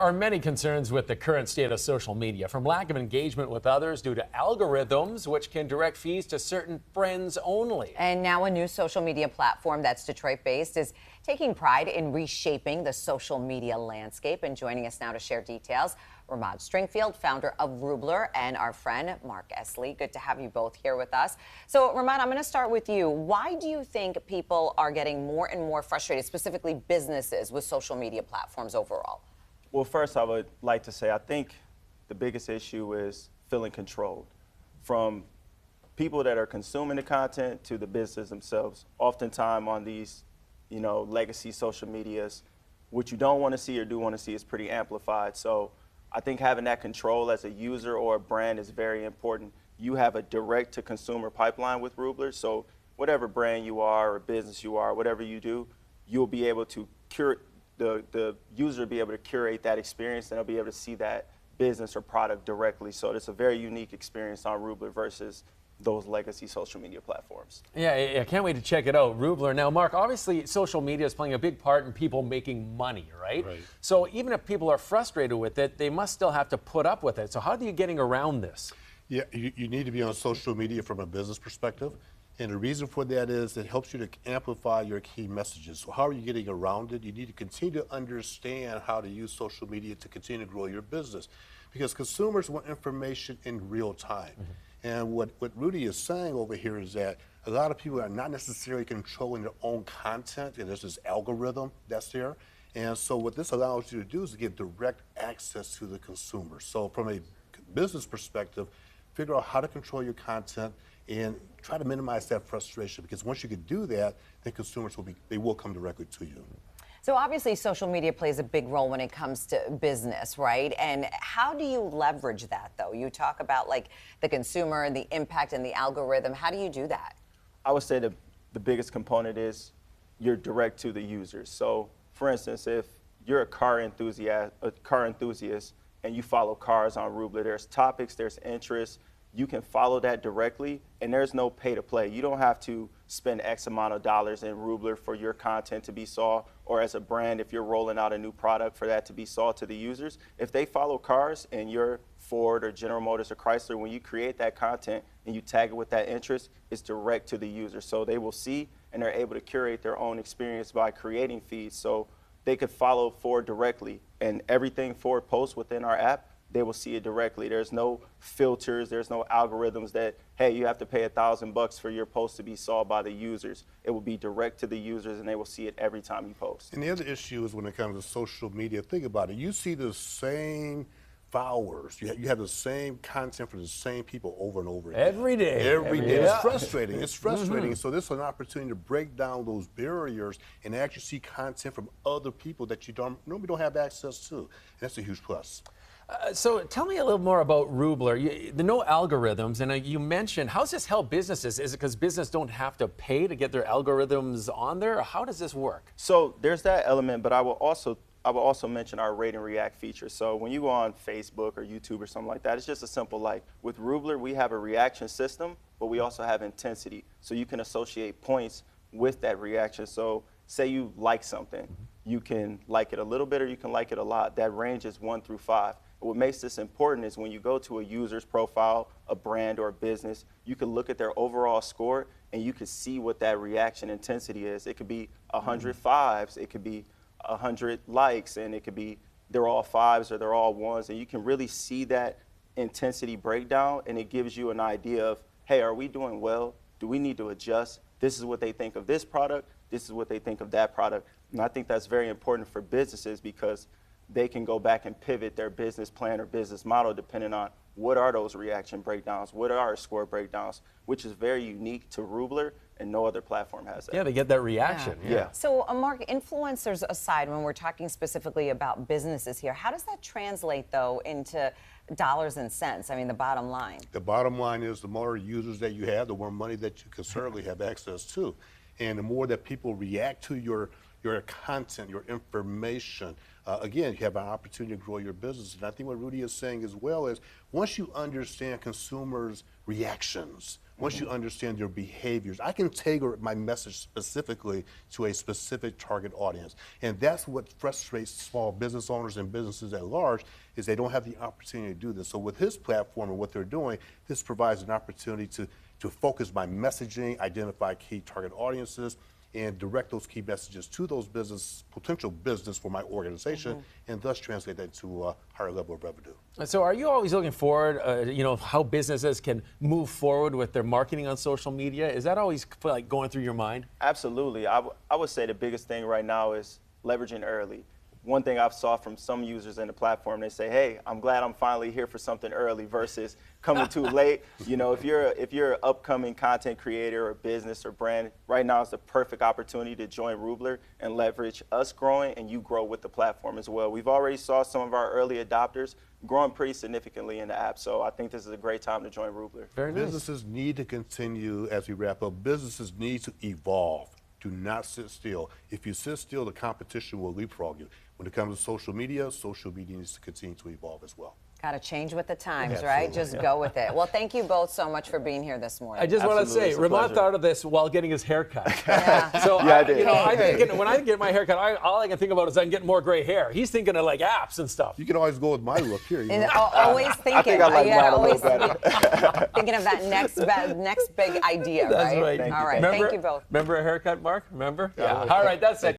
Are many concerns with the current state of social media, from lack of engagement with others due to algorithms, which can direct feeds to certain friends only. And now a new social media platform that's Detroit-based is taking pride in reshaping the social media landscape. And joining us now to share details, Ramad Stringfield, founder of Rueblur, and our friend Mark Esley. Good to have you both here with us. So, Ramad, I'm going to start with you. Why do you think people are getting more and more frustrated, specifically businesses, with social media platforms overall? Well, first, I would like to say I think the biggest issue is feeling controlled. From people that are consuming the content to the business themselves. Oftentimes on these, legacy social medias, what you don't want to see or do want to see is pretty amplified. So I think having that control as a user or a brand is very important. You have a direct-to-consumer pipeline with Rueblur, so whatever brand you are or business you are, whatever you do, you'll be able to curate. The user will be able to curate that experience and they'll be able to see that business or product directly. So it's a very unique experience on Rueblur versus those legacy social media platforms. Yeah, I can't wait to check it out, Rueblur. Now, Mark, obviously social media is playing a big part in people making money, right? So even if people are frustrated with it, they must still have to put up with it. So how are you getting around this? Yeah, you need to be on social media from a business perspective. And the reason for that is it helps you to amplify your key messages. So how are you getting around it? You need to continue to understand how to use social media to continue to grow your business, because consumers want information in real time. And what Rudy is saying over here is that a lot of people are not necessarily controlling their own content, and there's this algorithm that's there. And so what this allows you to do is to get direct access to the consumer. So from a business perspective, figure out how to control your content and try to minimize that frustration, because once you can do that, then consumers will come directly to you. So obviously social media plays a big role when it comes to business, right? And how do you leverage that, though? You talk about like the consumer and the impact and the algorithm. How do you do that? I would say the biggest component is you're direct to the users. So for instance, if you're a car enthusiast and you follow cars on Rueblur, there's topics, there's interests. You can follow that directly, and there's no pay to play. You don't have to spend X amount of dollars in Rueblur for your content to be saw, or as a brand, if you're rolling out a new product, for that to be saw to the users. If they follow cars and you're Ford or General Motors or Chrysler, when you create that content and you tag it with that interest, it's direct to the user. So they will see and they're able to curate their own experience by creating feeds. So they could follow Ford directly, and everything Ford posts within our app, they will see it directly. There's no filters, there's no algorithms that, hey, you have to pay $1,000 for your post to be saw by the users. It will be direct to the users and they will see it every time you post. And the other issue is when it comes to social media, think about it. You see the same followers. You have the same content for the same people over and over again. Every day. Every day. It's frustrating. It's frustrating. So this is an opportunity to break down those barriers and actually see content from other people that you normally don't have access to. And that's a huge plus. So tell me a little more about Rueblur. The no algorithms, and you mentioned, how does this help businesses? Is it because business don't have to pay to get their algorithms on there? Or how does this work? So there's that element, but I will also mention our rate and react feature. So when you go on Facebook or YouTube or something like that, it's just a simple, like with Rueblur, we have a reaction system, but we also have intensity. So you can associate points with that reaction. So say you like something, you can like it a little bit or you can like it a lot. That range is 1 through 5. What makes this important is when you go to a user's profile, a brand or a business, you can look at their overall score and you can see what that reaction intensity is. It could be 100 fives, it could be 100 likes, and it could be they're all 5s or they're all 1s, and you can really see that intensity breakdown, and it gives you an idea of, hey, are we doing well? Do we need to adjust? This is what they think of this product, this is what they think of that product. And I think that's very important for businesses because they can go back and pivot their business plan or business model depending on what are those reaction breakdowns, what are score breakdowns, which is very unique to Rueblur, and no other platform has that. Yeah, they get that reaction. Yeah. So, Mark, influencers aside, when we're talking specifically about businesses here, how does that translate, though, into dollars and cents? I mean, the bottom line. The bottom line is the more users that you have, the more money that you can certainly have access to. And the more that people react to your content, your information, again, you have an opportunity to grow your business. And I think what Rudy is saying as well is once you understand consumers' reactions, once you understand their behaviors, I can tailor my message specifically to a specific target audience. And that's what frustrates small business owners and businesses at large is they don't have the opportunity to do this. So with his platform and what they're doing, this provides an opportunity to focus my messaging, identify key target audiences, and direct those key messages to those potential business for my organization, and thus translate that to a higher level of revenue. And so are you always looking forward, how businesses can move forward with their marketing on social media? Is that always like going through your mind? Absolutely. I would say the biggest thing right now is leveraging early. One thing I've saw from some users in the platform, they say, hey, I'm glad I'm finally here for something early versus coming too late. If you're an upcoming content creator or business or brand, right now is the perfect opportunity to join Rueblur and leverage us growing and you grow with the platform as well. We've already saw some of our early adopters growing pretty significantly in the app, so I think this is a great time to join Rueblur. Very nice. Businesses need to continue, as we wrap up, businesses need to evolve. Do not sit still. If you sit still, the competition will leapfrog you. When it comes to social media needs to continue to evolve as well. Got to change with the times, Absolutely. right? Just go with it. Well, thank you both so much for being here this morning. I just want to Absolutely, say, it's a Ramon pleasure. thought of this while getting his hair cut. Yeah. So Yeah, I did. when I get my hair cut, all I can think about is I can get more gray hair. He's thinking of like apps and stuff. You can always go with my look here. And always thinking. I think I like mine a always little better. thinking of that next big idea, That's right? right. All right. Remember, Thank you both. Remember a haircut, Mark? Remember? Yeah. All right, that's it.